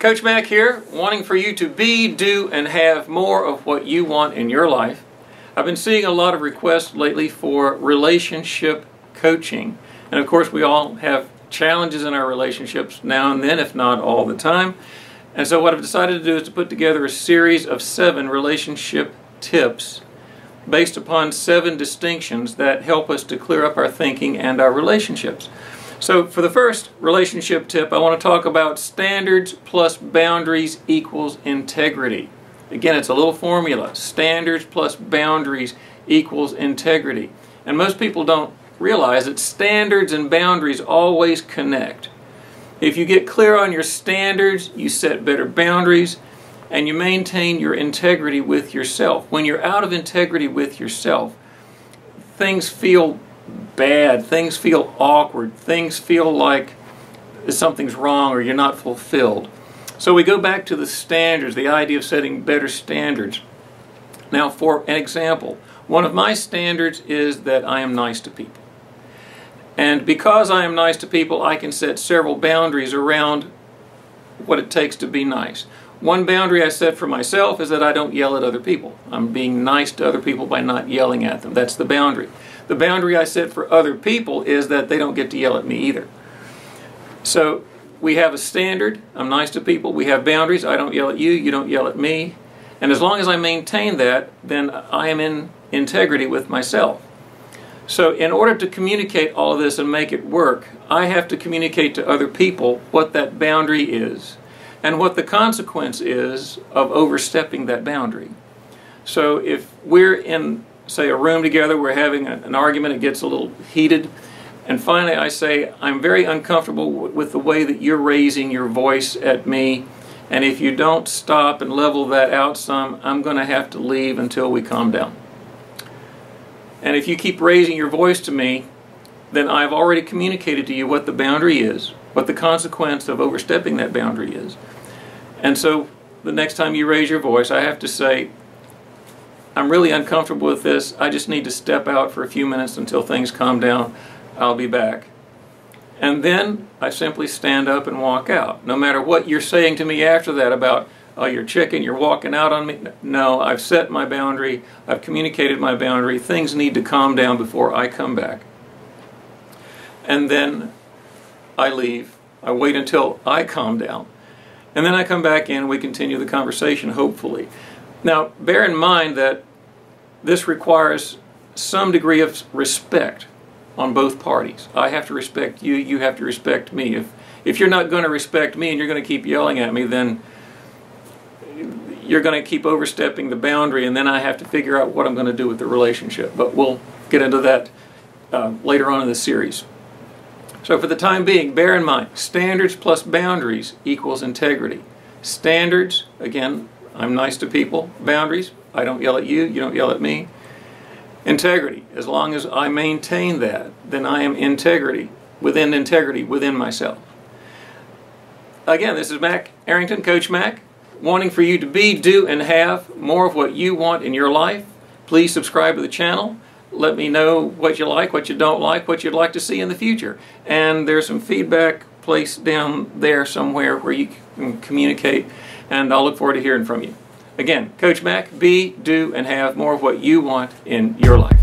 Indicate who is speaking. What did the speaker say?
Speaker 1: Coach Mack here, wanting for you to be, do, and have more of what you want in your life. I've been seeing a lot of requests lately for relationship coaching. And of course, we all have challenges in our relationships now and then, if not all the time. And so what I've decided to do is to put together a series of 7 relationship tips based upon 7 distinctions that help us to clear up our thinking and our relationships. So for the first relationship tip, I want to talk about standards plus boundaries equals integrity. Again, it's a little formula. Standards plus boundaries equals integrity. And most people don't realize that standards and boundaries always connect. If you get clear on your standards, you set better boundaries, and you maintain your integrity with yourself. When you're out of integrity with yourself, things feel bad, things feel awkward, things feel like something's wrong or you're not fulfilled. So we go back to the standards, the idea of setting better standards. Now, for an example, one of my standards is that I am nice to people. And because I am nice to people, I can set several boundaries around what it takes to be nice. One boundary I set for myself is that I don't yell at other people. I'm being nice to other people by not yelling at them. That's the boundary. The boundary I set for other people is that they don't get to yell at me either. So we have a standard. I'm nice to people. We have boundaries. I don't yell at you. You don't yell at me. And as long as I maintain that, then I am in integrity with myself. So in order to communicate all of this and make it work, I have to communicate to other people what that boundary is and what the consequence is of overstepping that boundary. So if we're in, say, a room together, we're having an argument, it gets a little heated, and finally I say, I'm very uncomfortable with the way that you're raising your voice at me, and if you don't stop and level that out some, I'm going to have to leave until we calm down. And if you keep raising your voice to me, then I've already communicated to you what the boundary is, what the consequence of overstepping that boundary is. And so the next time you raise your voice, I have to say, I'm really uncomfortable with this. I just need to step out for a few minutes until things calm down. I'll be back. And then I simply stand up and walk out. No matter what you're saying to me after that about, oh, you're chicken, you're walking out on me. No, I've set my boundary. I've communicated my boundary. Things need to calm down before I come back. And then I leave. I wait until I calm down. And then I come back in and we continue the conversation, hopefully. Now, bear in mind that this requires some degree of respect on both parties. I have to respect you, you have to respect me. If you're not going to respect me and you're going to keep yelling at me, then you're going to keep overstepping the boundary, and then I have to figure out what I'm going to do with the relationship. But we'll get into that later on in the series. So for the time being, bear in mind, standards plus boundaries equals integrity. Standards, again, I'm nice to people. Boundaries, I don't yell at you, you don't yell at me. Integrity, as long as I maintain that, then I am integrity within myself. Again, this is Mack Arrington, Coach Mack, wanting for you to be, do, and have more of what you want in your life. Please subscribe to the channel. Let me know what you like, what you don't like, what you'd like to see in the future. And there's some feedback placed down there somewhere where you can communicate, and I'll look forward to hearing from you. Again, Coach Mack, be, do, and have more of what you want in your life.